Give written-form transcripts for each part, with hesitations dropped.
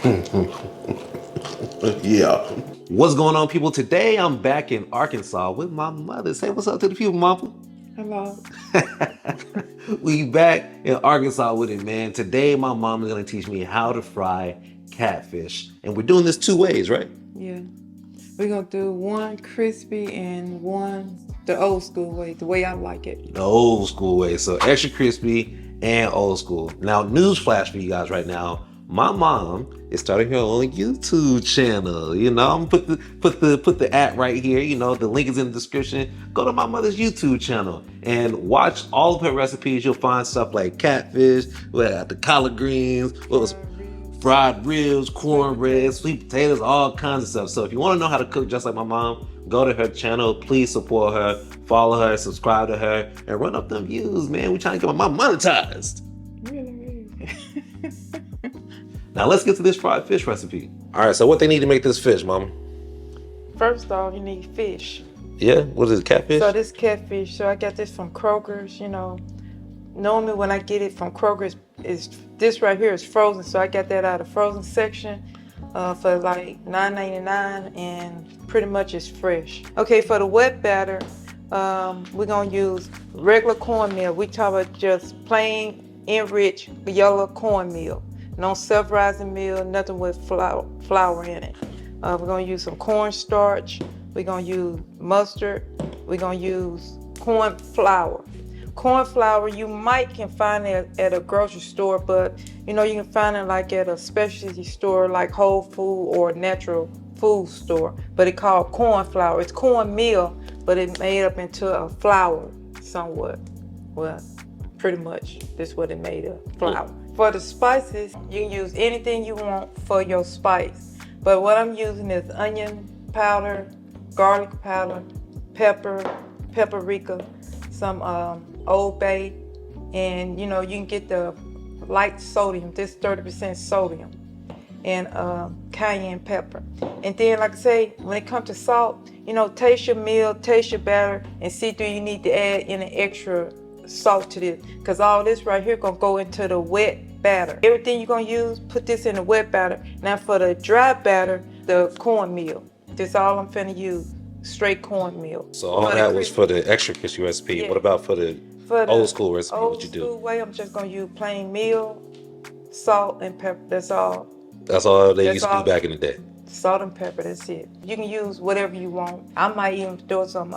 Yeah. What's going on, people? Today I'm back in Arkansas with my mother. Say what's up to the people, mama. Hello. We back in Arkansas with it, man. Today my mom is gonna teach me how to fry catfish. And we're doing this two ways, right? Yeah. We're going to do one crispy and one the old school way, the way I like it. The old school way. So extra crispy and old school. Now, newsflash for you guys right now. My mom is starting her own YouTube channel. You know, I'm gonna put the app right here. You know, the link is in the description. Go to my mother's YouTube channel and watch all of her recipes. You'll find stuff like catfish, the collard greens, what was fried ribs, cornbread, sweet potatoes, all kinds of stuff. So if you want to know how to cook just like my mom, go to her channel. Please support her, follow her, subscribe to her, and run up them views, man. We're trying to get my mom monetized. Really? Now let's get to this fried fish recipe. All right, so what they need to make this fish, mama? First off, you need fish. Yeah, what is it, catfish? So this catfish, so I got this from Kroger's, you know. Normally when I get it from Kroger's, is this right here is frozen, so I got that out of frozen section for like $9.99, and pretty much it's fresh. Okay, for the wet batter, we're gonna use regular cornmeal. We talk about just plain enriched yellow cornmeal. No self-rising meal, nothing with flour in it. We're gonna use some cornstarch. We're gonna use mustard. We're gonna use corn flour. Corn flour you might can find it at a grocery store, but you know you can find it like at a specialty store like Whole Food or Natural Food store. But it's called corn flour. It's cornmeal, but it's made up into a flour somewhat. Well, pretty much that's what it made of, flour. For the spices, you can use anything you want for your spice. But what I'm using is onion powder, garlic powder, pepper, paprika, some Old Bay, and you know you can get the light sodium, this 30% sodium, and cayenne pepper. And then, like I say, when it comes to salt, you know, taste your meal, taste your batter, and see do you need to add any extra salt to this, because all this right here gonna go into the wet batter. Everything you're gonna use, put this in the wet batter. Now for the dry batter, the cornmeal. This all I'm finna use, straight cornmeal. So all that was for the extra crispy recipe. Yeah. What about for the old school recipe? What you do? Old school way, I'm just gonna use plain meal, salt, and pepper. That's all. That's all they used to do back in the day. Salt and pepper, that's it. You can use whatever you want. I might even throw some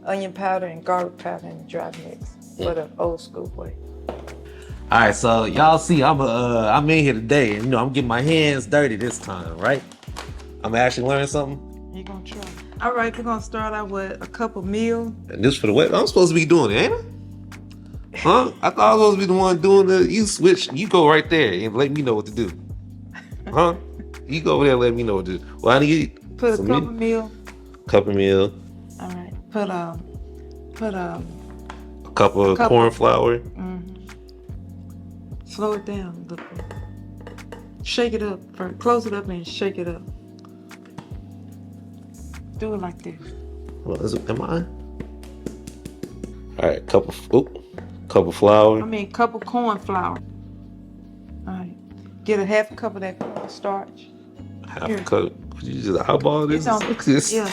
onion powder and garlic powder in the dry mix for the old school way. All right, so y'all see, I'm in here today, and you know I'm getting my hands dirty this time, right? I'm actually learning something. You gonna try? All right, we're gonna start out with a cup of meal. And this for the wet. I'm supposed to be doing it, ain't I? Huh? I thought I was supposed to be the one doing the. You switch. You go right there and let me know what to do. Huh? You go over there and let me know what to do. Well, I need put a cup of meal. Cup of meal. All right. Put a cup of corn flour. Slow it down a little bit. Shake it up first. Close it up and shake it up. Do it like this. Well, am I? All right, cup of flour. Cup of corn flour. All right. Get a half a cup of that cornstarch. Half a cup. You just eyeball this? Yeah.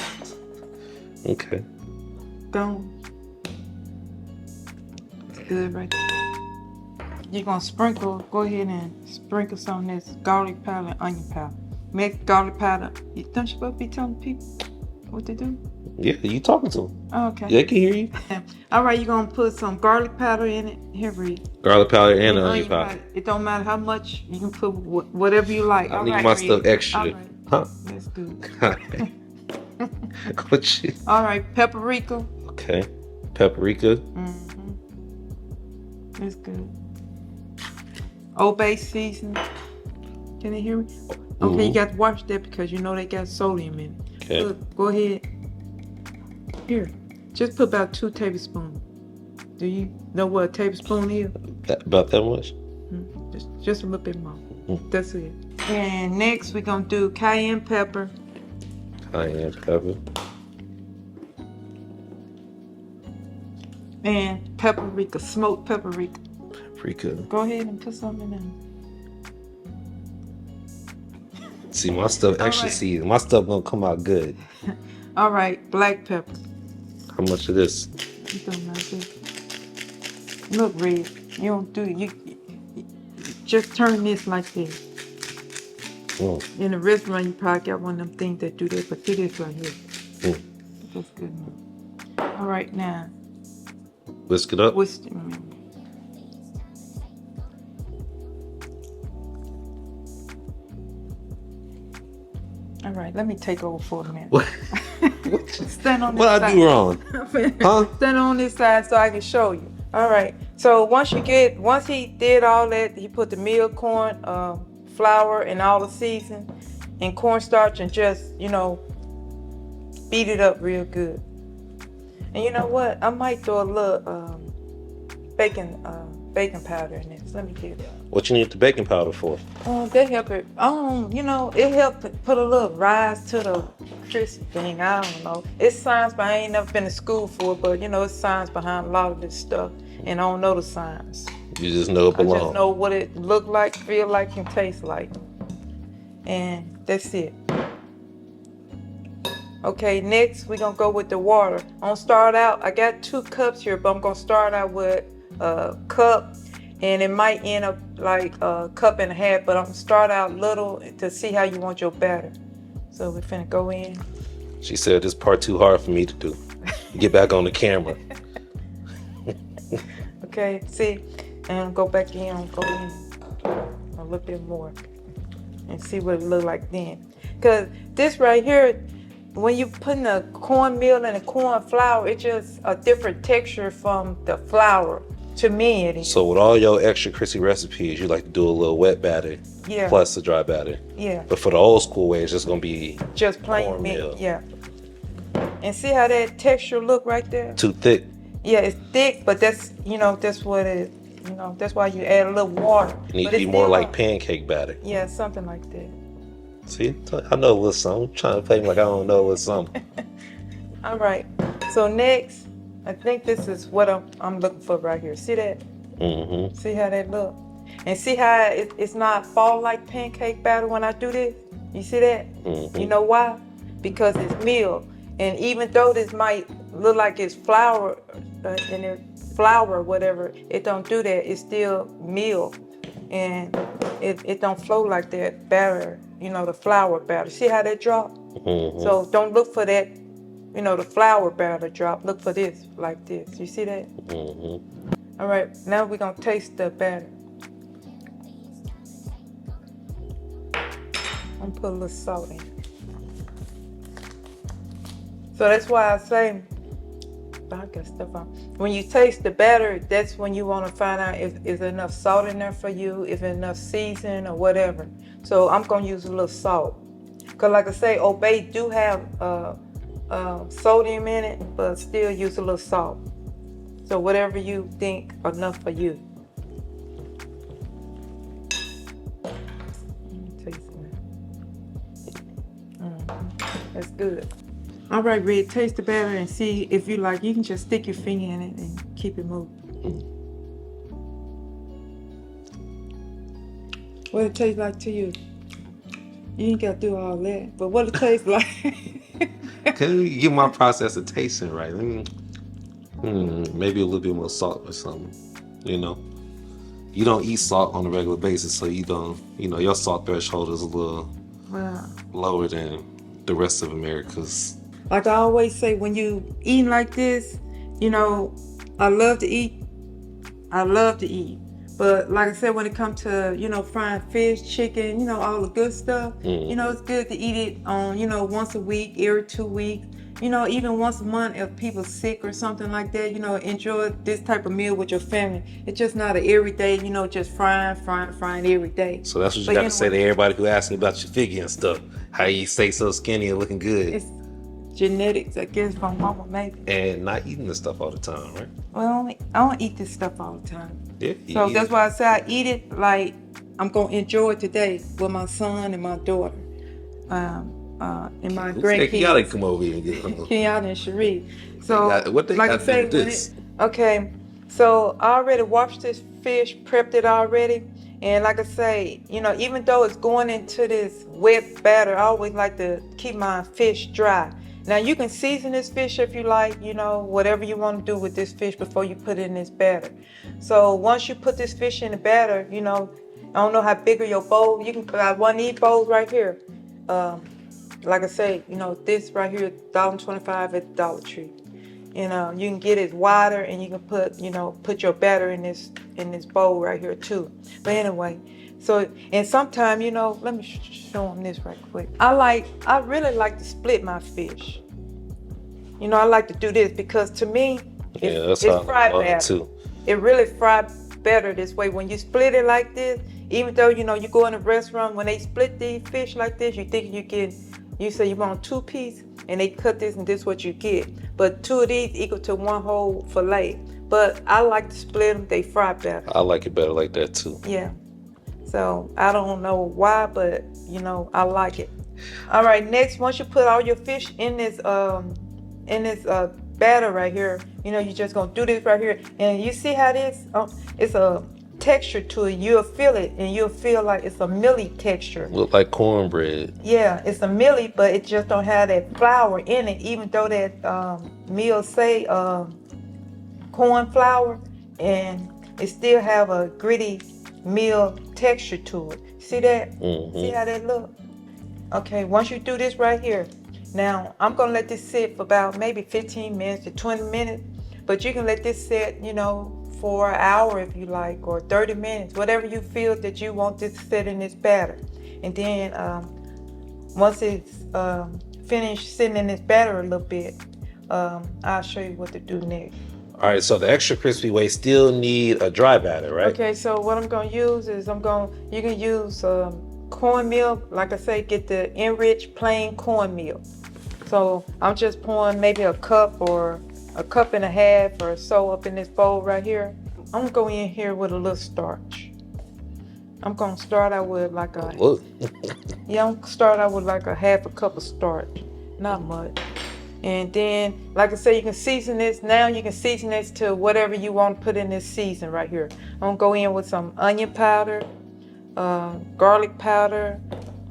Okay. Go. That's good right there. You're gonna sprinkle. Go ahead and sprinkle some of this garlic powder and onion powder. Make garlic powder. Don't you supposed to be telling people what to do? Yeah, you talking to them. Oh, okay. Yeah, I can hear you. All right, you're gonna put some garlic powder in it. Here, read. Garlic powder and onion powder. It don't matter how much. You can put whatever you like. I need my stuff extra. All right. Huh? That's good. All right. What you? All right, paprika. Okay, paprika. That's good. Old Bay seasoning. Can they hear me? Okay, you got to watch that because you know they got sodium in it. Okay. Look, go ahead. Here, just put about 2 tablespoons. Do you know what a tablespoon is? About that much? Just a little bit more. That's it. And next we're gonna do cayenne pepper. Cayenne pepper. And paprika, smoked paprika. Paprika. Go ahead and put some in there. See, my stuff extra right. seasoned. My stuff gonna come out good. All right, black pepper. How much of this? You don't know this. Look, Red. You don't do you just turn this like this. In the restaurant, you probably got one of them things that do that, but do this right here. That's good enough. All right, now. Whisk it up. Whisk. All right, let me take over for a minute. What? Stand on this What side. I do wrong? Huh? Stand on this side so I can show you. All right. So once he did all that, he put the meal, corn, flour, and all the seasoning, and cornstarch, and just beat it up real good. And you know what? I might throw a little baking powder in this. Let me do that. What you need the baking powder for? They help it. It helped put a little rise to the crispy thing. I don't know. It's science, but I ain't never been to school for it. But it's science behind a lot of this stuff, and I don't know the science. You just know it belongs. I just know what it look like, feel like, and taste like, and that's it. Okay, next we're gonna go with the water. I'm gonna start out. I got 2 cups here, but I'm gonna start out with a cup. And it might end up like a cup and a half, but I'm gonna start out little to see how you want your batter. So we're finna go in. She said this part too hard for me to do. Get back on the camera. Okay, see, and go back in, go in a little bit more and see what it look like then. Cause this right here, when you put the cornmeal and the corn flour, it's just a different texture from the flour. To me, it is. So with all your extra crispy recipes, you like to do a little wet batter, plus the dry batter. Yeah. But for the old school way, it's just gonna be just plain cornmeal. Yeah. And see how that texture look right there? Too thick. Yeah, it's thick, but that's that's what it. That's why you add a little water. It needs to be more like pancake batter. Yeah, something like that. See, I know a little something. I'm trying to play like I don't know a little something. All right. So next. I think this is what I'm looking for right here. See that? Mm-hmm. See how that look? And see how it's not fall like pancake batter when I do this? You see that? Mm-hmm. You know why? Because it's meal. And even though this might look like it's flour, and it's flour or whatever, it don't do that. It's still meal. And it don't flow like that batter, the flour batter. See how that drop? Mm-hmm. So don't look for that. The flour batter drop. Look for this, like this. You see that? Mm-hmm. All right, now we're going to taste the batter. I'm going to put a little salt in. So that's why I say, I got stuff on. When you taste the batter, that's when you want to find out if there's enough salt in there for you, if enough seasoning or whatever. So I'm going to use a little salt. Because like I say, Old Bay do have sodium in it, but still use a little salt. So whatever you think enough for you. Taste that. That's good. All right, Red, taste the batter and see if you like. You can just stick your finger in it and keep it moving. What it tastes like to you? You ain't got to do all that, but what it tastes like? Can you give my process of tasting right? Maybe a little bit more salt or something. You don't eat salt on a regular basis, so you don't. Your salt threshold is a little lower than the rest of America's. Like I always say, when you eating like this, I love to eat. But like I said, when it comes to, frying fish, chicken, all the good stuff, it's good to eat it on, once a week, every 2 weeks, even once a month if people sick or something like that, enjoy this type of meal with your family. It's just not an everyday, just frying every day. So that's what you got to say to everybody who asks me about your figure and stuff. How you stay so skinny and looking good. It's genetics, I guess, from mama maybe. And not eating this stuff all the time, right? Well, I don't eat this stuff all the time. Yeah, so that's why I say I eat it like I'm going to enjoy it today with my son and my daughter. And my grandkids. Kenyatta come over here and get them. Kenyatta and Cherie. So, what they like got I say, to do with this? Okay, so I already washed this fish, prepped it already. And like I say, you know, even though it's going into this wet batter, I always like to keep my fish dry. Now you can season this fish if you like, you know, whatever you want to do with this fish before you put it in this batter. So once you put this fish in the batter, you know, I don't know how big are your bowl. You can put out one of these bowls right here. Like I say, you know, this right here, $1.25 at Dollar Tree. And you can get it wider, and you can put, you know, put your batter in this bowl right here too. But anyway, so and sometimes, you know, let me show them this right quick. I really like to split my fish. You know, I like to do this because to me, it's fried better too. It really fried better this way. When you split it like this, even though, you know, you go in a restaurant, when they split these fish like this, you think you say you want 2 pieces, and they cut this and this is what you get. But 2 of these equal to 1 whole fillet. But I like to split them, they fry better. I like it better like that too. Yeah. So I don't know why, but you know, I like it. All right, next, once you put all your fish in this batter right here, you know, you're just gonna do this right here. And you see how this, it's a texture to it. You'll feel it, and you'll feel like it's a milly texture. Look like cornbread. Yeah, it's a milly, but it just don't have that flour in it, even though that meal say corn flour, and it still have a gritty meal texture to it. See that? Mm-hmm. See how that look? Okay, once you do this right here, now I'm gonna let this sit for about maybe 15 minutes to 20 minutes, but you can let this sit, you know, for an hour if you like, or 30 minutes, whatever you feel that you want this to sit in this batter. And then once it's finished sitting in this batter a little bit, I'll show you what to do next. All right, so the extra crispy way still need a dry batter, right? Okay, so what I'm gonna use is you can use cornmeal. Like I say, get the enriched plain cornmeal. So I'm just pouring maybe a cup or a cup and a half or so up in this bowl right here. I'm gonna go in here with a little starch. I'm gonna start out with like a I'm gonna start out with like a half a cup of starch, not much. And then, like I say, you can season this. Now you can season this to whatever you want to put in this season right here. I'm gonna go in with some onion powder, garlic powder.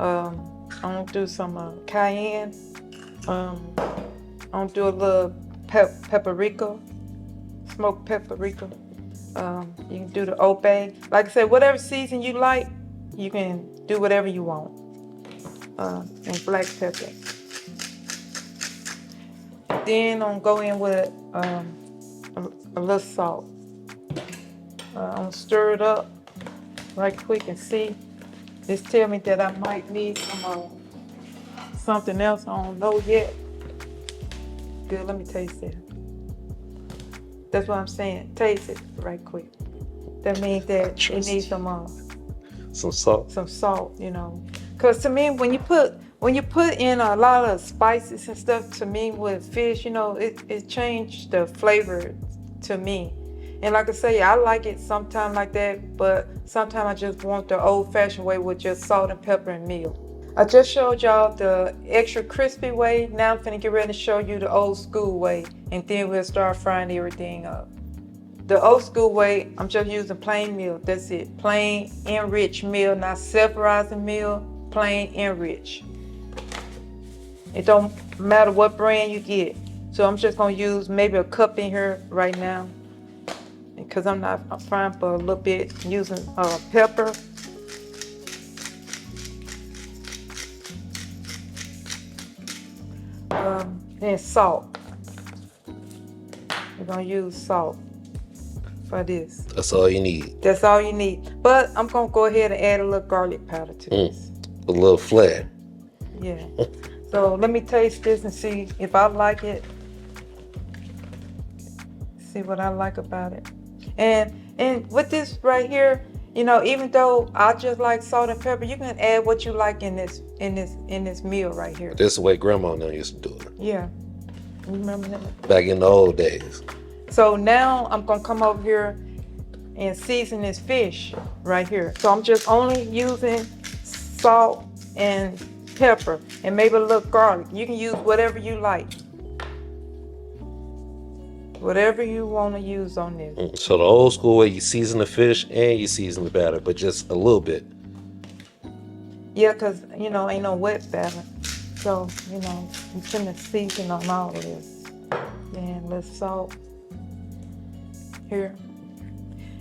I'm gonna do some cayenne. I'm gonna do a little paprika, smoked paprika. You can do the Old Bay. Like I said, whatever season you like, you can do whatever you want. And black pepper. Then I'm gonna go in with a little salt. I'm gonna stir it up right quick and see. This tell me that I might need some something else. I don't know yet. Good, let me taste it. That's what I'm saying. Taste it right quick. That means that it needs some salt. Some salt, you know. Cause to me, when you put in a lot of spices and stuff, to me with fish, you know, it changed the flavor to me. And like I say, I like it sometimes like that, but sometimes I just want the old-fashioned way with just salt and pepper and meal. I just showed y'all the extra crispy way. Now I'm finna get ready to show you the old school way, and then we'll start frying everything up. The old school way, I'm just using plain meal. That's it. Plain enriched meal, not self-rising meal, plain enriched. It don't matter what brand you get. So I'm just gonna use maybe a cup in here right now, because I'm frying for a little bit, using pepper. And salt. We're gonna use salt for this. That's all you need. That's all you need. But I'm gonna go ahead and add a little garlic powder to this. A little flair. Yeah. So let me taste this and see if I like it. See what I like about it. And with this right here, you know, even though I just like salt and pepper, you can add what you like in this meal right here. This is the way Grandma now used to do it. Yeah. You remember that? Back in the old days. So now I'm gonna come over here and season this fish right here. So I'm just only using salt and pepper and maybe a little garlic. You can use whatever you like. Whatever you want to use on this. So the old school way, you season the fish and you season the batter, but just a little bit. Yeah, because, you know, ain't no wet batter. So, you know, I'm putting the season on all of this. And a little salt here.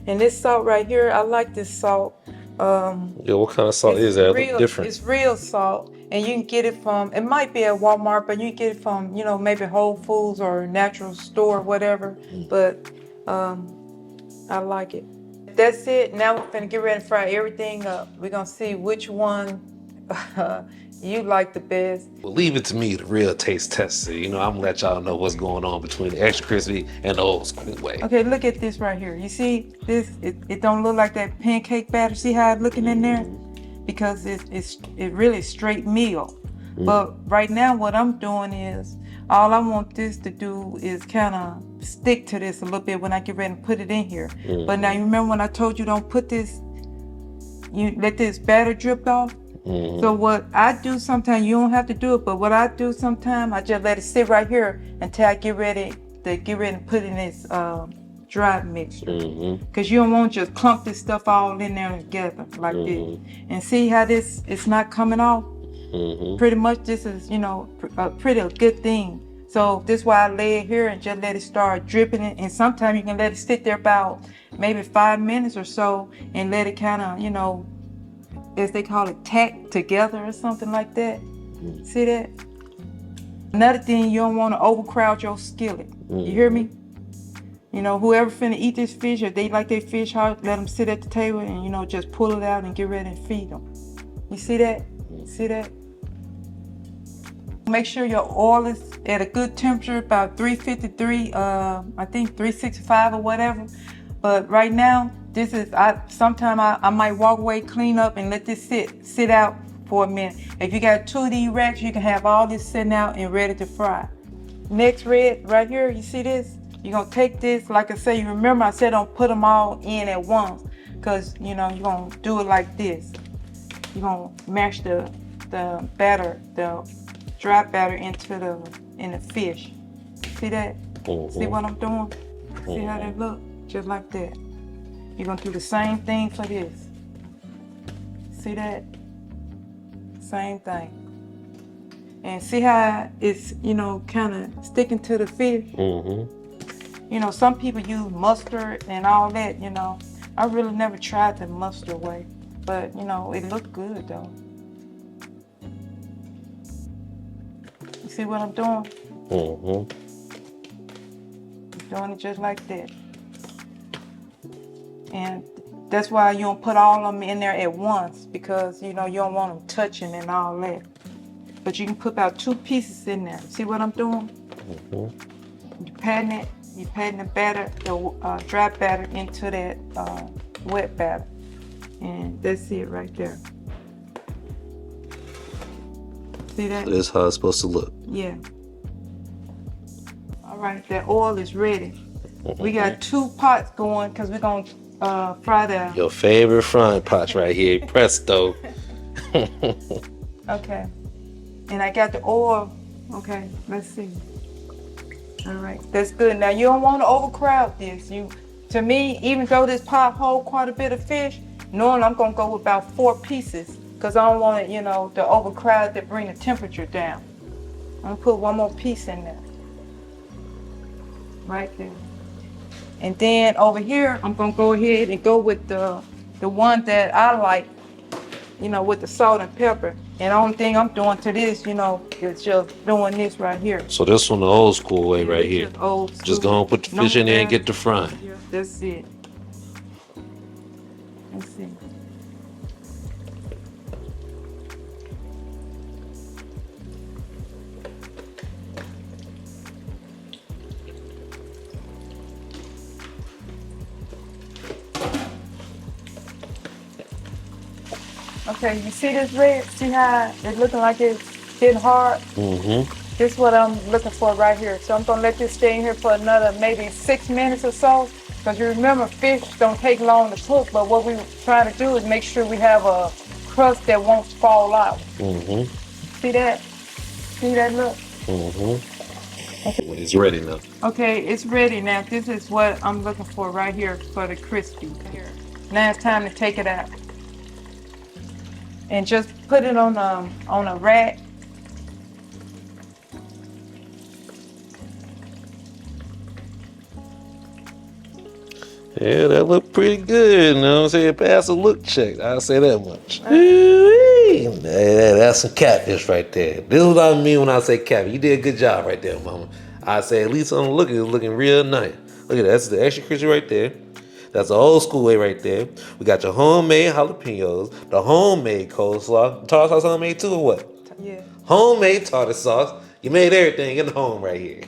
And this salt right here, I like this salt. Yeah, what kind of salt is that? It look different. It's real salt. And you can get it from, it might be at Walmart, but you can get it from, you know, maybe Whole Foods or natural store, whatever. But I like it. That's it. Now we're gonna get ready to fry everything up. We're gonna see which one you like the best. Well, leave it to me, the real taste tester. You know, I'm gonna let y'all know what's going on between the extra crispy and the old school way. Okay, look at this right here. You see this? It don't look like that pancake batter. See how it's looking in there? Because it really straight meal. But right now what I'm doing is, all I want this to do is kind of stick to this a little bit when I get ready to put it in here. But now you remember when I told you don't put this, you let this batter drip off? So what I do sometimes, you don't have to do it, but what I do sometimes, I just let it sit right here until I get ready to put in this dry mixture. Because you don't want to just clump this stuff all in there together like this. And see how this is not coming off? Pretty much this is, you know, a pretty good thing. So this is why I lay it here and just let it start dripping. And sometimes you can let it sit there about maybe 5 minutes or so and let it kind of, you know, as they call it, tack together or something like that. See that? Another thing, you don't want to overcrowd your skillet. You hear me? You know, whoever finna eat this fish, if they like their fish hard, let them sit at the table and, you know, just pull it out and get ready and feed them. You see that? See that? Make sure your oil is at a good temperature, about 353, I think 365 or whatever. But right now, this is, sometimes I might walk away, clean up, and let this sit out for a minute. If you got 2 of these racks, you can have all this sitting out and ready to fry. Next red right here, you see this? You're gonna take this, like I said, you remember I said don't put them all in at once, because, you know, you're gonna do it like this. You're gonna mash the batter, the dry batter in the fish. See that? See what I'm doing? See how that look? Just like that. You're gonna do the same thing for this. See that? Same thing. And see how it's, you know, kind of sticking to the fish? You know, some people use mustard and all that, you know. I really never tried the mustard way, but, you know, it looked good though. You see what I'm doing? I'm doing it just like that. And that's why you don't put all of them in there at once, because, you know, you don't want them touching and all that. But you can put about 2 pieces in there. See what I'm doing? You patting it. You patting the batter, the dry batter into that wet batter. And that's it right there. See that? That's how it's supposed to look. Yeah. All right, that oil is ready. We got 2 pots going because we're going to fry the... Your favorite frying pots right here, presto. Okay. And I got the oil. Okay, let's see. All right, that's good. Now you don't want to overcrowd this. To me, even though this pot hold quite a bit of fish, knowing I'm gonna go with about 4 pieces, because I don't want it, you know, to overcrowd to bring the temperature down. I'm gonna put 1 more piece in there. Right there. And then over here, I'm gonna go ahead and go with the one that I like, you know, with the salt and pepper. And the only thing I'm doing to this, you know, is just doing this right here. So this one the old school way right here. Old school. Just go and put the fish in there and get the frying. Yeah, that's it. Let's see. Okay, you see this red? See how it's looking like it's getting hard? This is what I'm looking for right here. So I'm gonna let this stay in here for another maybe 6 minutes or so. Because you remember, fish don't take long to cook, but what we're trying to do is make sure we have a crust that won't fall out. See that? See that look? When it's ready now. Okay, it's ready now. This is what I'm looking for right here for the crispy. Here. Now it's time to take it out. And just put it on a rack. Yeah, that look pretty good. You know what I'm saying? Pass a look check. I'll say that much. Ooh-wee. That's some catfish right there. This is what I mean when I say catfish. You did a good job right there, mama. I say at least on the look, it's looking real nice. Look at that. That's the extra crispy right there. That's the old school way right there. We got your homemade jalapenos, the homemade coleslaw. Tartar sauce homemade too or what? Yeah. Homemade tartar sauce. You made everything in the home right here.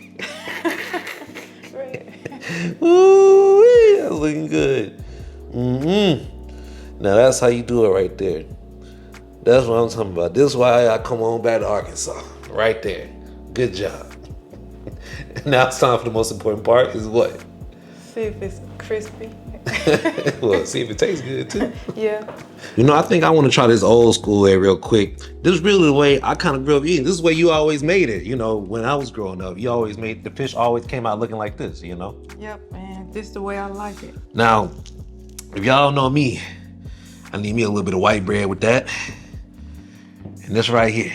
Ooh, that's looking good. Now that's how you do it right there. That's what I'm talking about. This is why I come on back to Arkansas. Right there. Good job. Now it's time for the most important part is what? See if it's crispy. Well, see if it tastes good too. Yeah. You know, I think I want to try this old school way real quick. This is really the way I kind of grew up eating. This is the way you always made it. You know, when I was growing up, you always made the fish always came out looking like this, you know? Yep, and this is the way I like it. Now, if y'all know me, I need me a little bit of white bread with that. And this right here.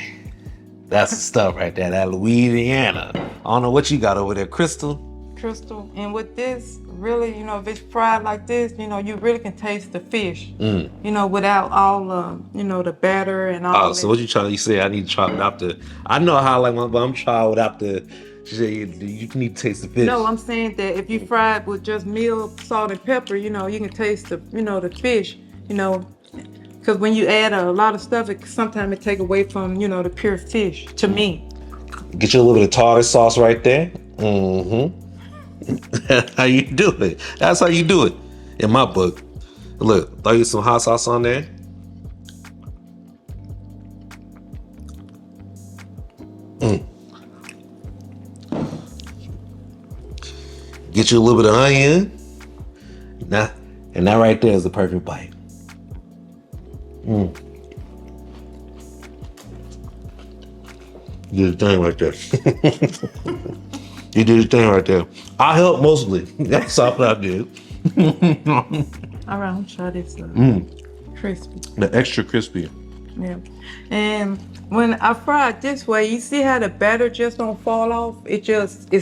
That's the stuff right there, that Louisiana. I don't know what you got over there, Crystal. Crystal, and with this, really, you know, if it's fried like this, you know, you really can taste the fish. You know, without all, you know, the batter and all. Oh, so what you trying to say? I need to try without the. I know how I like my, but I'm trying without the. She said you need to taste the fish. No, I'm saying that if you fry it with just meal, salt, and pepper, you know, you can taste the, you know, the fish, you know, because when you add a lot of stuff, sometimes it take away from, you know, the pure fish. To me. Get you a little bit of tartar sauce right there. Mm-hmm. That's how you do it. That's how you do it. In my book. Look, throw you some hot sauce on there. Get you a little bit of onion. Now, and that right there is the perfect bite. You did the thing right there. You did the thing right there. I helped mostly. That's all I did. All right, I'm try this. Crispy. The extra crispy. Yeah. And when I fry it this way, you see how the batter just don't fall off? It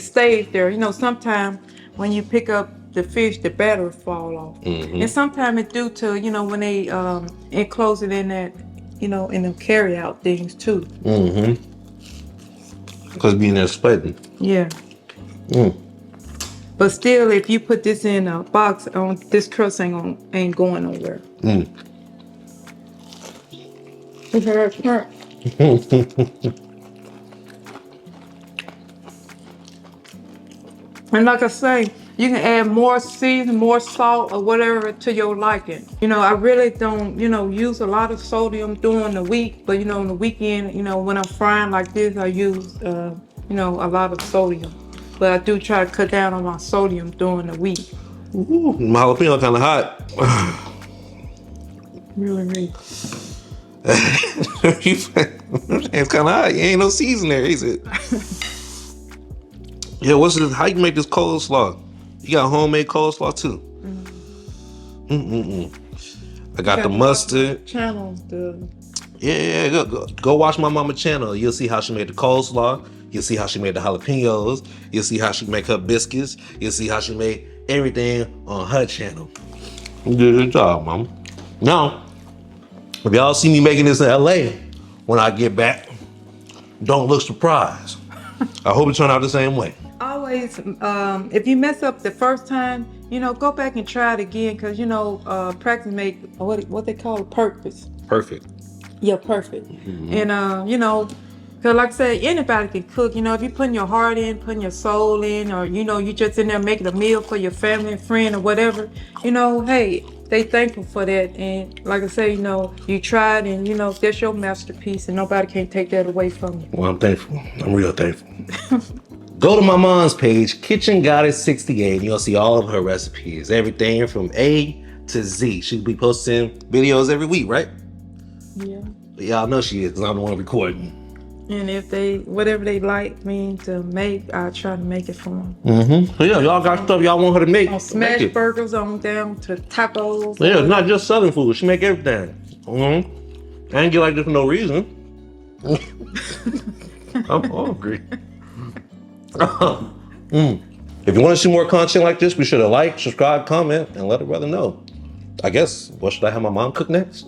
stays there. You know, sometimes when you pick up the fish, the batter will fall off. And sometimes it's due to, you know, when they enclose it in that, you know, in the carry out things too. Because being there splitting. Yeah. But still, if you put this in a box, this crust ain't going nowhere. It's very burnt. And like I say, you can add more seasoning, more salt, or whatever to your liking. You know, I really don't, you know, use a lot of sodium during the week, but you know, on the weekend, you know, when I'm frying like this, I use, you know, a lot of sodium. But I do try to cut down on my sodium during the week. Ooh, my jalapeno kind of hot. Really. It's kind of hot. You ain't no season there, is it? Yeah, what's this? How you make this coleslaw? You got homemade coleslaw too. I got the mustard. Channel. Yeah, go watch my mama channel. You'll see how she made the coleslaw. You'll see how she made the jalapenos. You'll see how she make her biscuits. You'll see how she made everything on her channel. You did a good job, mama. Now, if y'all see me making this in LA when I get back, don't look surprised. I hope it turned out the same way. Always, if you mess up the first time, you know, go back and try it again, because, you know, practice make what they call purpose. Perfect. Yeah, perfect. And, you know, because like I said, anybody can cook. You know, if you're putting your heart in, putting your soul in, or, you know, you just in there making a meal for your family and friend or whatever, you know, hey, they thankful for that. And like I say, you know, you tried, and, you know, that's your masterpiece, and nobody can take that away from you. Well, I'm thankful. I'm real thankful. Go to my mom's page, Kitchen Goddess 68, and you'll see all of her recipes. Everything from A to Z. She'll be posting videos every week, right? Yeah. Y'all know she is, because I'm the one recording. And if they, whatever they like me to make, I try to make it for them. So yeah, y'all got stuff y'all want her to make. On smash burgers on down to tacos. Yeah, it's not just Southern food. She make everything. I ain't get like this for no reason. I'm hungry. If you want to see more content like this, be sure to like, subscribe, comment, and let a brother know. I guess, what should I have my mom cook next?